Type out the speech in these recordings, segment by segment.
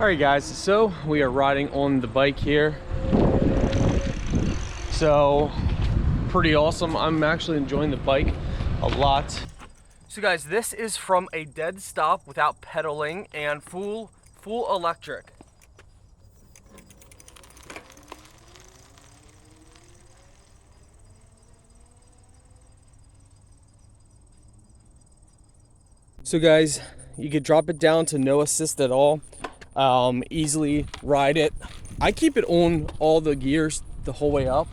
Alright guys, so we are riding on the bike here. So pretty awesome. I'm actually enjoying the bike a lot. So guys, this is from a dead stop without pedaling and full electric. So guys, you could drop it down to no assist at all. Easily ride it. I keep it on all the gears the whole way up,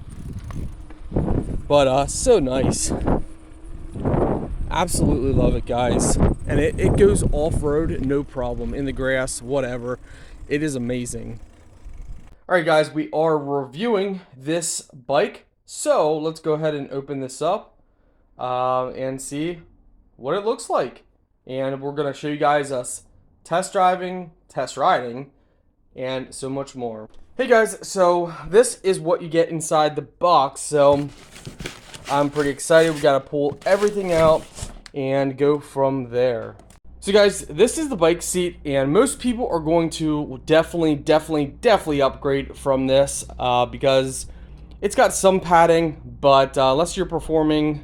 but so nice. Absolutely love it, guys. And it goes off-road no problem, in the grass, whatever. It is amazing. All right guys, we are reviewing this bike, so let's go ahead and open this up and see what it looks like. And we're gonna show you guys us test driving, test riding, and so much more. Hey guys, so this is what you get inside the box. So I'm pretty excited. We gotta pull everything out and go from there. So guys, this is the bike seat, and most people are going to definitely upgrade from this because it's got some padding, but unless you're performing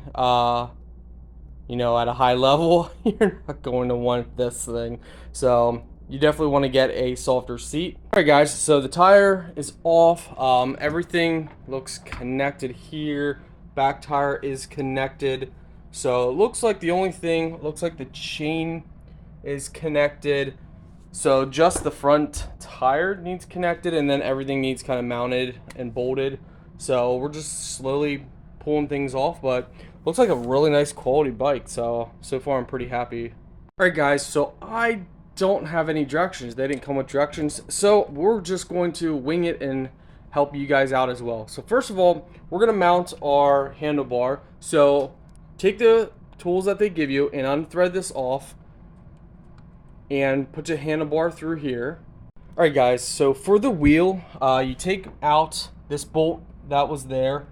you know, at a high level, you're not going to want this thing. So you definitely want to get a softer seat. All right guys, so the tire is off. Everything looks connected here. Back tire is connected. So it looks like the only thing, looks like the chain is connected. So just the front tire needs connected, and then everything needs kind of mounted and bolted. So we're just slowly pulling things off, but looks like a really nice quality bike. So far I'm pretty happy. All right guys, so I don't have any directions. They didn't come with directions, so we're just going to wing it and help you guys out as well. So first of all, we're gonna mount our handlebar. So take the tools that they give you and unthread this off and put your handlebar through here. All right guys, so for the wheel, you take out this bolt that was there,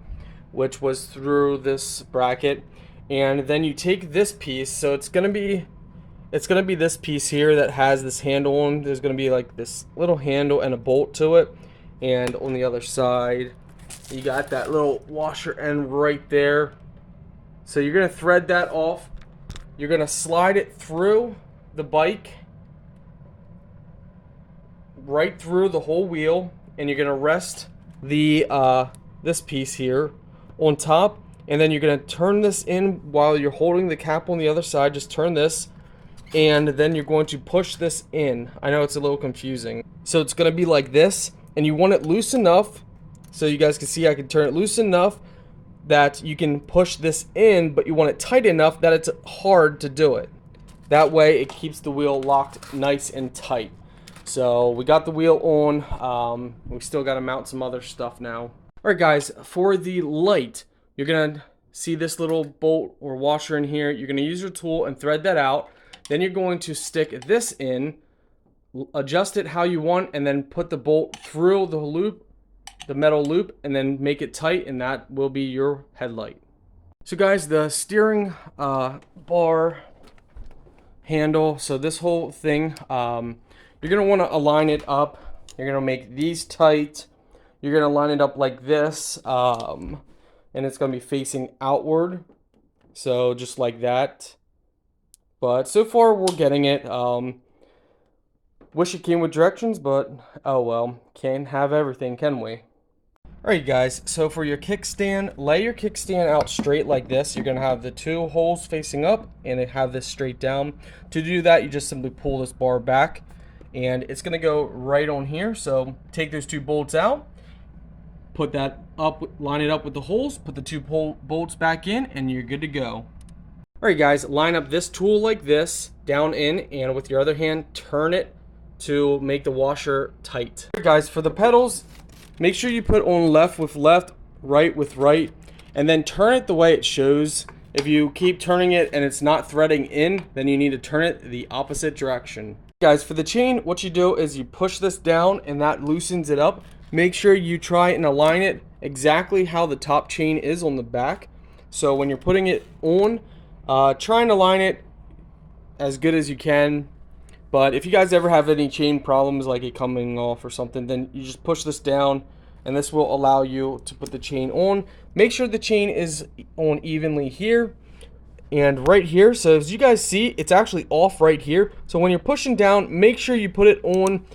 which was through this bracket, and then you take this piece. So it's gonna be this piece here that has this handle on. There's gonna be like this little handle and a bolt to it, and on the other side you got that little washer end right there. So you're gonna thread that off. You're gonna slide it through the bike, right through the whole wheel, and you're gonna rest the this piece here on top, and then you're going to turn this in while you're holding the cap on the other side. Just turn this, and then you're going to push this in. I know it's a little confusing. So it's going to be like this, and you want it loose enough, so you guys can see I can turn it loose enough that you can push this in, but you want it tight enough that it's hard to do it. That way it keeps the wheel locked nice and tight. So we got the wheel on. We still got to mount some other stuff now. Alright guys, for the light, you're going to see this little bolt or washer in here. You're going to use your tool and thread that out. Then you're going to stick this in, adjust it how you want, and then put the bolt through the loop, the metal loop, and then make it tight, and that will be your headlight. So guys, the steering bar handle, so this whole thing, you're going to want to align it up. You're going to make these tight. You're going to line it up like this, and it's going to be facing outward, so just like that. But so far we're getting it. Wish it came with directions, but oh well, can't have everything, can we? Alright guys, so for your kickstand, lay your kickstand out straight like this. You're going to have the two holes facing up and have this straight down. To do that, you just simply pull this bar back, and it's going to go right on here. So take those two bolts out. Put that up, line it up with the holes, put the two bolts back in, and you're good to go. Alright guys, line up this tool like this, down in, and with your other hand, turn it to make the washer tight. Alright guys, for the pedals, make sure you put on left with left, right with right, and then turn it the way it shows. If you keep turning it and it's not threading in, then you need to turn it the opposite direction. Guys, for the chain, what you do is you push this down, and that loosens it up. Make sure you try and align it exactly how the top chain is on the back. So when you're putting it on, try and align it as good as you can. But if you guys ever have any chain problems, like it coming off or something, then you just push this down and this will allow you to put the chain on. Make sure the chain is on evenly here and right here. So as you guys see, it's actually off right here. So when you're pushing down, make sure you put it on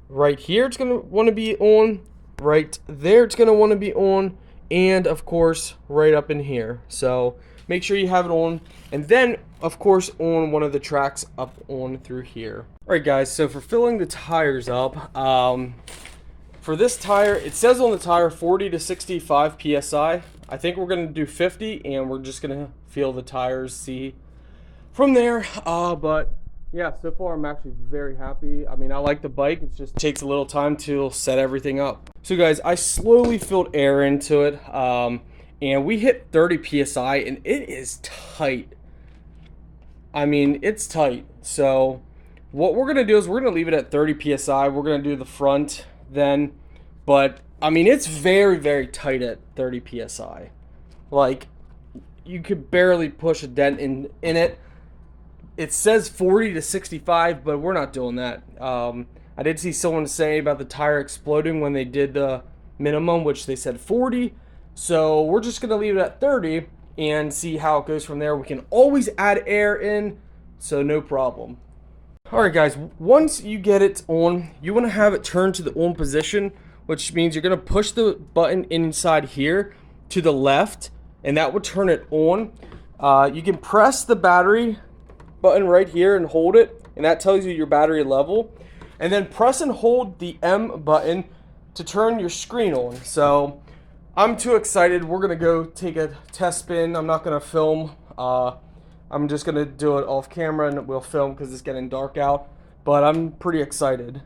right here. It's gonna want to be on. Right there, it's gonna want to be on. And of course, right up in here. So make sure you have it on. And then, of course, on one of the tracks up on through here. All right, guys, so for filling the tires up, for this tire, it says on the tire 40 to 65 PSI. I think we're going to do 50, and we're just going to feel the tires, see from there. But yeah, so far I'm actually very happy. I mean, I like the bike. It just takes a little time to set everything up. So guys, I slowly filled air into it, and we hit 30 PSI, and it is tight. I mean, it's tight. So what we're going to do is we're going to leave it at 30 PSI. We're going to do the front then, but I mean, it's very, very tight at 30 PSI. Like, you could barely push a dent in it. It says 40 to 65, but we're not doing that. I did see someone say about the tire exploding when they did the minimum, which they said 40. So we're just going to leave it at 30 and see how it goes from there. We can always add air in, so no problem. Alright guys, once you get it on, you want to have it turned to the on position, which means you're going to push the button inside here to the left, and that will turn it on. You can press the battery button right here and hold it, and that tells you your battery level. And then press and hold the M button to turn your screen on. So I'm too excited. We're going to go take a test spin. I'm not going to film. I'm just going to do it off camera and we'll film because it's getting dark out. But I'm pretty excited.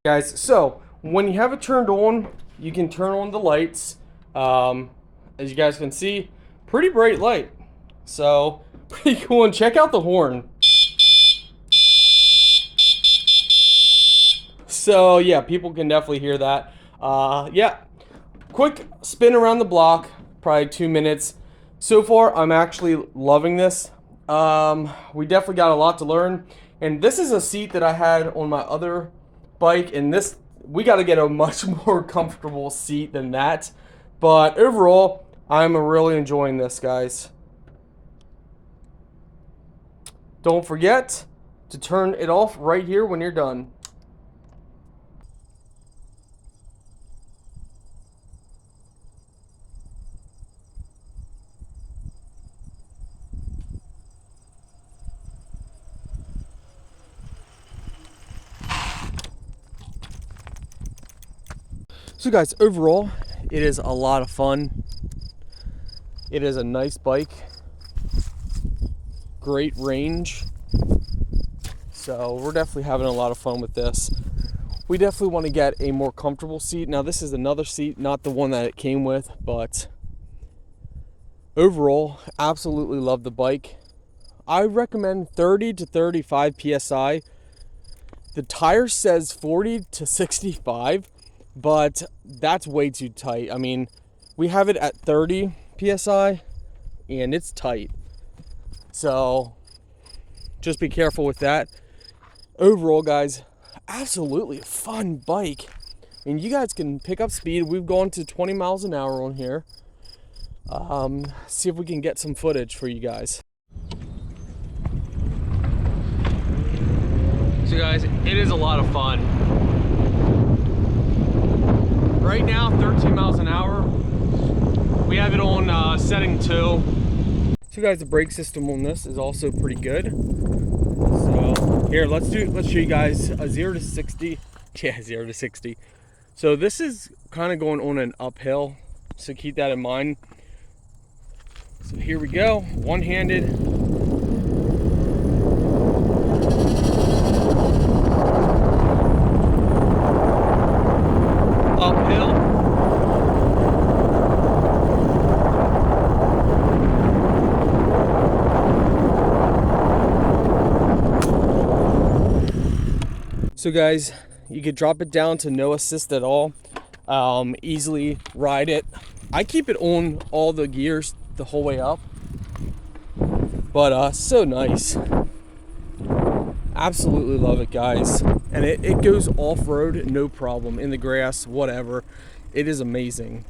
Guys, so when you have it turned on, you can turn on the lights. As you guys can see, pretty bright light. So pretty cool. And check out the horn. So yeah, people can definitely hear that. Yeah, quick spin around the block, probably 2 minutes. So far, I'm actually loving this. We definitely got a lot to learn. And this is a seat that I had on my other bike, and this, we got to get a much more comfortable seat than that. But overall, I'm really enjoying this, guys. Don't forget to turn it off right here when you're done. So guys, overall, it is a lot of fun. It is a nice bike. Great range. So we're definitely having a lot of fun with this. We definitely want to get a more comfortable seat. Now this is another seat, not the one that it came with, but overall, absolutely love the bike. I recommend 30 to 35 PSI. The tire says 40 to 65. But that's way too tight. I mean, we have it at 30 PSI and it's tight. So just be careful with that. Overall, guys, absolutely a fun bike. I mean, you guys can pick up speed. We've gone to 20 miles an hour on here. See if we can get some footage for you guys. So guys, it is a lot of fun. Right now, 13 miles an hour. We have it on setting 2. So guys, the brake system on this is also pretty good. So here, let's show you guys a 0 to 60. Yeah, 0 to 60. So this is kind of going on an uphill, so keep that in mind. So here we go, one-handed. So guys, you could drop it down to no assist at all. Easily ride it. I keep it on all the gears the whole way up. But so nice. Absolutely love it, guys. And it goes off-road no problem, in the grass, whatever. It is amazing.